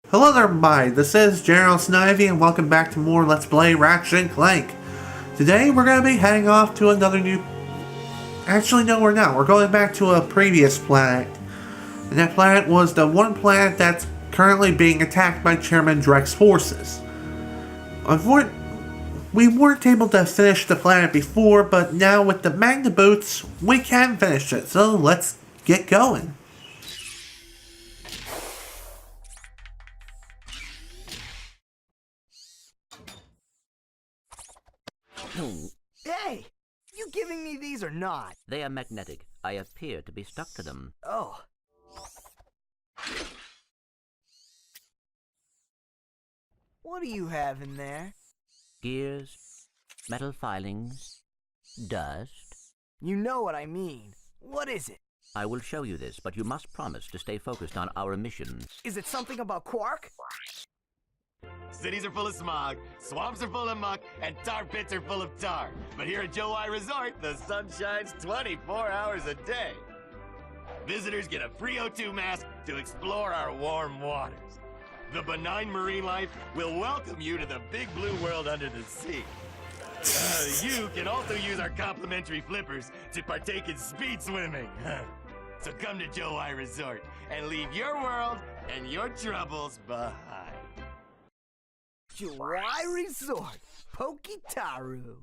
Hello there, everybody. This is General Snivy, and welcome back to more Let's Play Ratchet and Clank. Today, we're going to be heading off to another new... Actually, no, we're not. We're going back to a previous planet. And that planet was the one planet that's currently being attacked by Chairmen Drek's forces. We weren't able to finish the planet before, but now with the Magnaboots, we can finish it. So, let's get going. Hey! You giving me these or not? They are magnetic. I appear to be stuck to them. Oh. What do you have in there? Gears, metal filings, dust. You know what I mean. What is it? I will show you this, but you must promise to stay focused on our mission. Is it something about Quark? Cities are full of smog, swamps are full of muck, and tar pits are full of tar. But here at Joe I Resort, the sun shines 24 hours a day. Visitors get a free O2 mask to explore our warm waters. The benign marine life will welcome you to the big blue world under the sea. You can also use our complimentary flippers to partake in speed swimming. So come to Joe I Resort and leave your world and your troubles behind. July Resort, Pokitaru.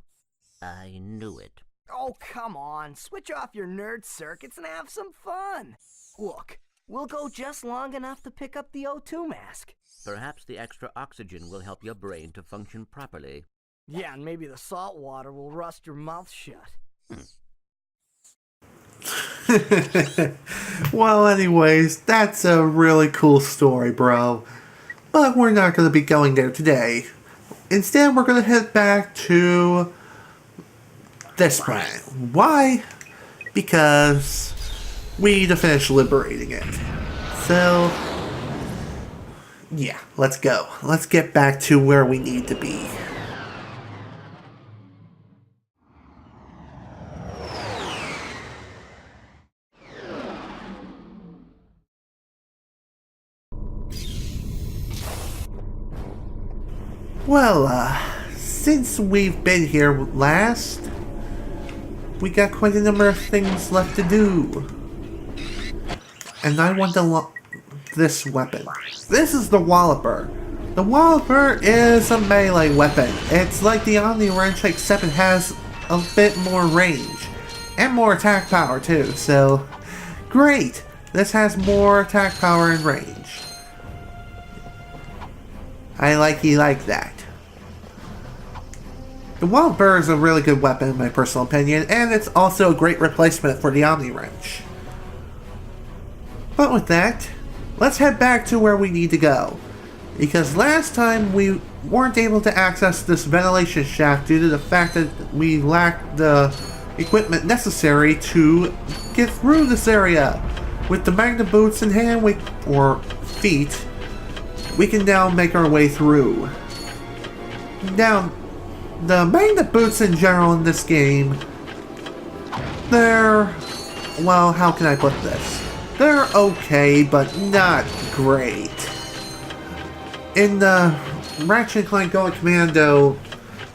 I knew it. Oh, come on. Switch off your nerd circuits and have some fun. Look, we'll go just long enough to pick up the O2 mask. Perhaps the extra oxygen will help your brain to function properly. Yeah, and maybe the salt water will rust your mouth shut. Well, anyways, that's a really cool story, bro. But we're not going to be going there today. Instead, we're going to head back to this planet. Why? Because we need to finish liberating it. So, yeah, let's go. Let's get back to where we need to be. Well, since we've been here last, we got quite a number of things left to do. And I want this weapon. This is the Walloper. The Walloper is a melee weapon. It's like the Omni Wrench, except it has a bit more range. And more attack power too, so great! This has more attack power and range. I like that. The Walloper is a really good weapon in my personal opinion, and it's also a great replacement for the Omni Wrench. But with that, let's head back to where we need to go. Because last time we weren't able to access this ventilation shaft due to the fact that we lacked the equipment necessary to get through this area. With the Magnaboots in hand, or feet, we can now make our way through. Now, the Magnaboots in general in this game, they're, well, how can I put this? They're okay, but not great. In the Ratchet and Clank Going Commando,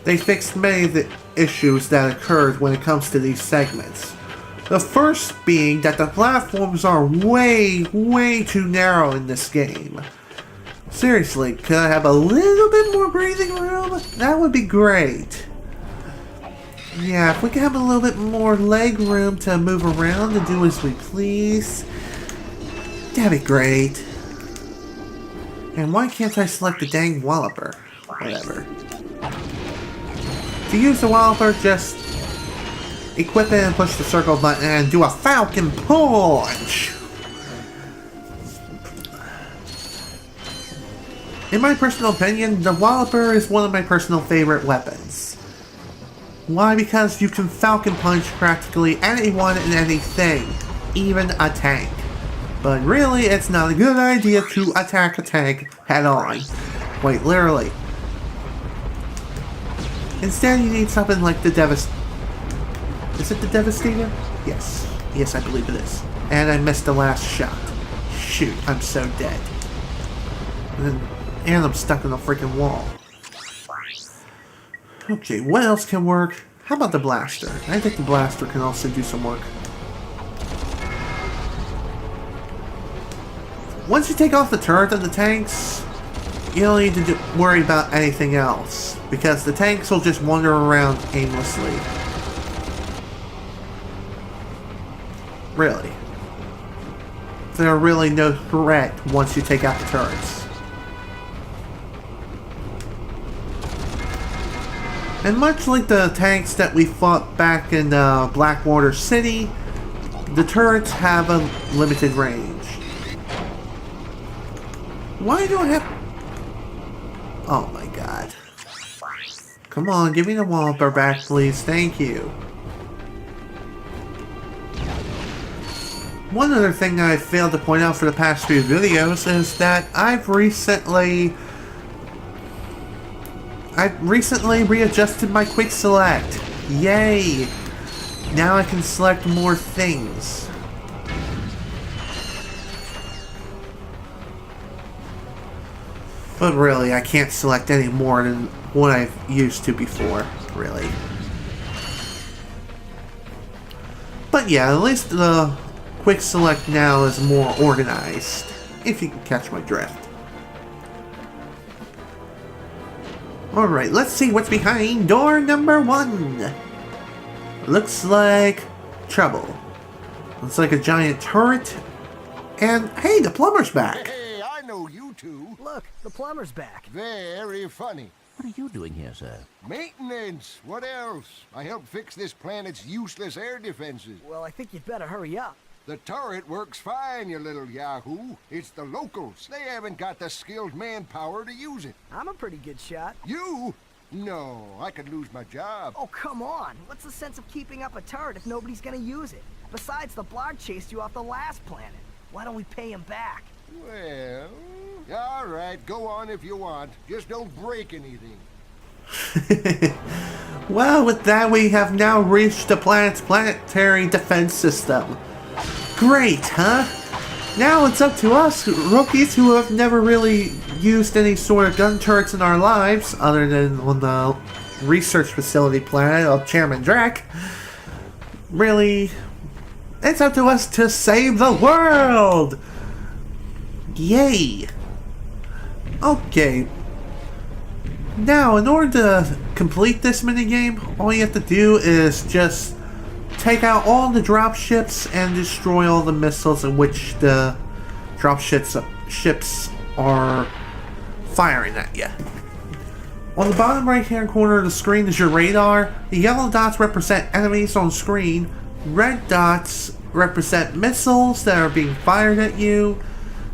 they fixed many of the issues that occurred when it comes to these segments. The first being that the platforms are way too narrow in this game. Seriously, could I have a little bit more breathing room? That would be great. Yeah, if we could have a little bit more leg room to move around and do as we please, that'd be great. And why can't I select the dang Walloper? Whatever. To use the Walloper, just equip it and push the circle button and do a Falcon Punch! In my personal opinion, the Walloper is one of my personal favorite weapons. Why? Because you can Falcon Punch practically anyone and anything, even a tank. But really, it's not a good idea to attack a tank head on. Quite literally. Instead, you need something like the Devastator. Is it the Devastator? Yes. Yes, I believe it is. And I missed the last shot. Shoot, I'm so dead. And I'm stuck in a freaking wall. Okay, what else can work? How about the blaster? I think the blaster can also do some work. Once you take off the turret and the tanks, you don't need to worry about anything else, because the tanks will just wander around aimlessly. Really. They're really no threat once you take out the turrets. And much like the tanks that we fought back in Blackwater City, the turrets have a limited range. Why do I have... Oh my god. Come on, give me the Wallopper back, please. Thank you. One other thing I failed to point out for the past few videos is that I've recently readjusted my quick select. Yay! Now I can select more things. But really, I can't select any more than what I've used to before, really. But yeah, at least the quick select now is more organized, if you can catch my drift. Alright, let's see what's behind door number 1. Looks like trouble. Looks like a giant turret. And hey, the plumber's back. Hey, I know you two. Look, the plumber's back. Very funny. What are you doing here, sir? Maintenance. What else? I helped fix this planet's useless air defenses. Well, I think you'd better hurry up. The turret works fine, you little yahoo. It's the locals. They haven't got the skilled manpower to use it. I'm a pretty good shot. You? No, I could lose my job. Oh, come on. What's the sense of keeping up a turret if nobody's gonna use it? Besides, the blog chased you off the last planet. Why don't we pay him back? Well, all right, go on if you want. Just don't break anything. Well, with that, we have now reached the planet's Planetary Defence System. Great, huh? Now it's up to us, rookies who have never really used any sort of gun turrets in our lives, other than on the research facility planet of Chairmen Drek. Really, it's up to us to save the world! Yay! Okay. Now, in order to complete this minigame, all you have to do is just take out all the dropships and destroy all the missiles in which the ships are firing at you. On the bottom right hand corner of the screen is your radar. The yellow dots represent enemies on screen. Red dots represent missiles that are being fired at you.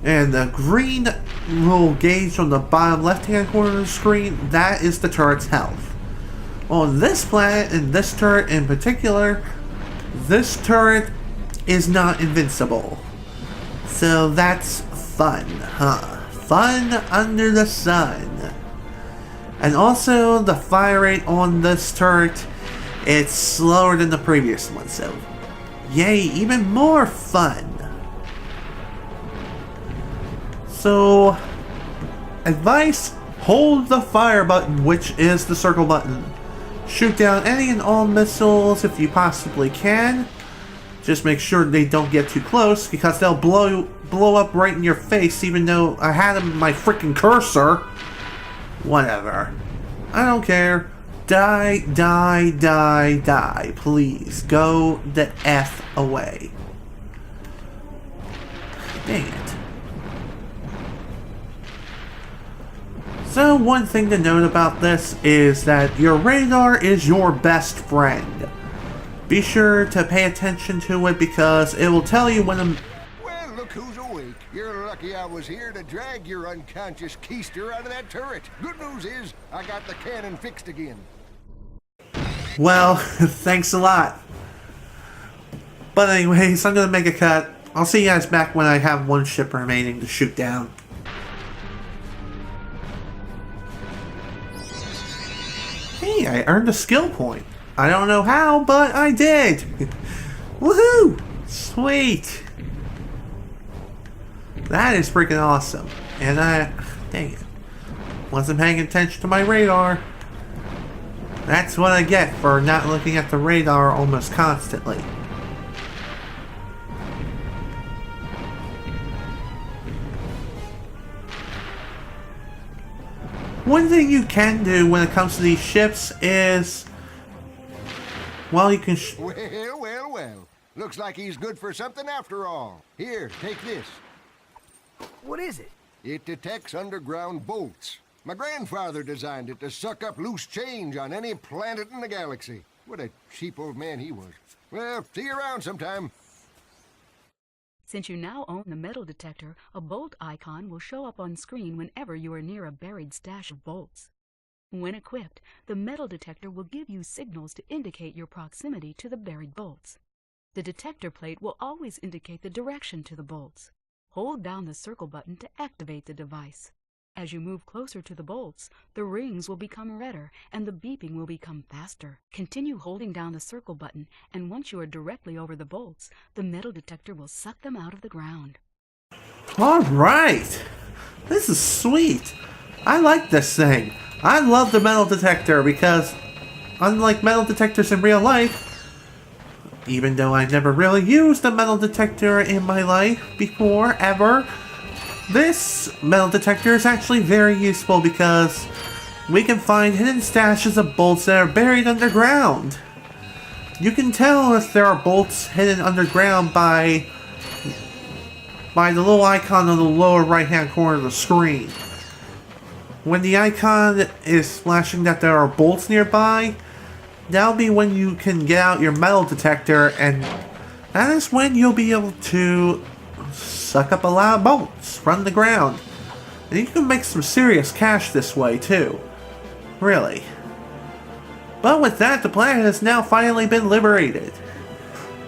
And the green little gauge on the bottom left hand corner of the screen, that is the turret's health. On this planet, and this turret in particular, this turret is not invincible. So that's fun, huh? Fun under the sun. And also, the fire rate on this turret, it's slower than the previous one, so yay, even more fun. So, advice, hold the fire button, which is the circle button. Shoot down any and all missiles if you possibly can. Just make sure they don't get too close, because they'll blow up right in your face, even though I had them in my freaking cursor. Whatever. I don't care. Die, die, die, die. Please, go the F away. Dang it. So one thing to note about this is that your radar is your best friend. Be sure to pay attention to it because it will tell you when a... Well, look who's awake. You're lucky I was here to drag your unconscious keister out of that turret. Good news is, I got the cannon fixed again. Well, thanks a lot. But anyways, I'm gonna make a cut. I'll see you guys back when I have one ship remaining to shoot down. Hey, I earned a skill point. I don't know how, but I did. Woohoo! Sweet. That is freaking awesome. And Dang it. Wasn't paying attention to my radar. That's what I get for not looking at the radar almost constantly. One thing you can do when it comes to these ships is, well, you can... Well. Looks like he's good for something after all. Here, take this. What is it? It detects underground bolts. My grandfather designed it to suck up loose change on any planet in the galaxy. What a cheap old man he was. Well, see you around sometime. Since you now own the metal detector, a bolt icon will show up on screen whenever you are near a buried stash of bolts. When equipped, the metal detector will give you signals to indicate your proximity to the buried bolts. The detector plate will always indicate the direction to the bolts. Hold down the circle button to activate the device. As you move closer to the bolts, the rings will become redder and the beeping will become faster. Continue holding down the circle button, and once you are directly over the bolts, the metal detector will suck them out of the ground. Alright! This is sweet! I like this thing. I love the metal detector because, unlike metal detectors in real life, even though I never really used a metal detector in my life before, ever, this metal detector is actually very useful because we can find hidden stashes of bolts that are buried underground. You can tell if there are bolts hidden underground by the little icon on the lower right hand corner of the screen. When the icon is flashing that there are bolts nearby, that'll be when you can get out your metal detector, and that is when you'll be able to suck up a lot of bolts from the ground. And you can make some serious cash this way too. Really. But with that, the planet has now finally been liberated.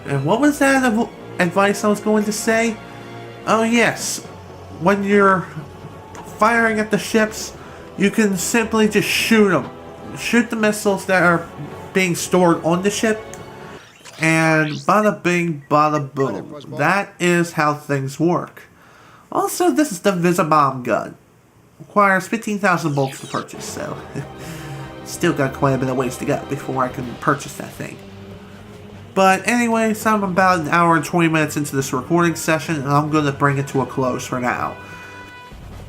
And what was that advice I was going to say? Oh yes, when you're firing at the ships, you can simply just shoot them. Shoot the missiles that are being stored on the ship, and bada bing, bada boom. That is how things work. Also, this is the Visibomb gun. Requires 15,000 bolts to purchase, so still got quite a bit of ways to go before I can purchase that thing. But anyway, so I'm about an hour and 20 minutes into this recording session, and I'm going to bring it to a close for now.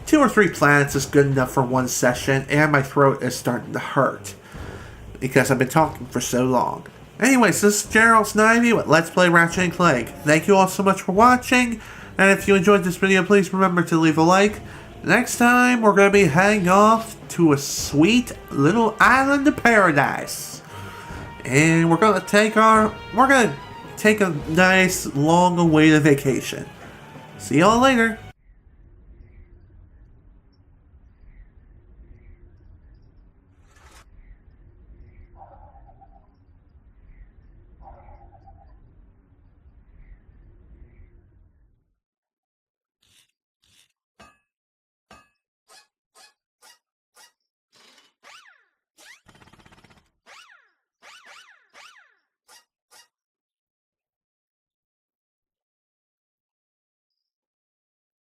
2 or 3 planets is good enough for one session, and my throat is starting to hurt because I've been talking for so long. Anyways, this is General Snivy with Let's Play Ratchet and Clank. Thank you all so much for watching, and if you enjoyed this video, please remember to leave a like. Next time, we're going to be heading off to a sweet little island of paradise. And we're going to take a nice, long-awaited vacation. See y'all later.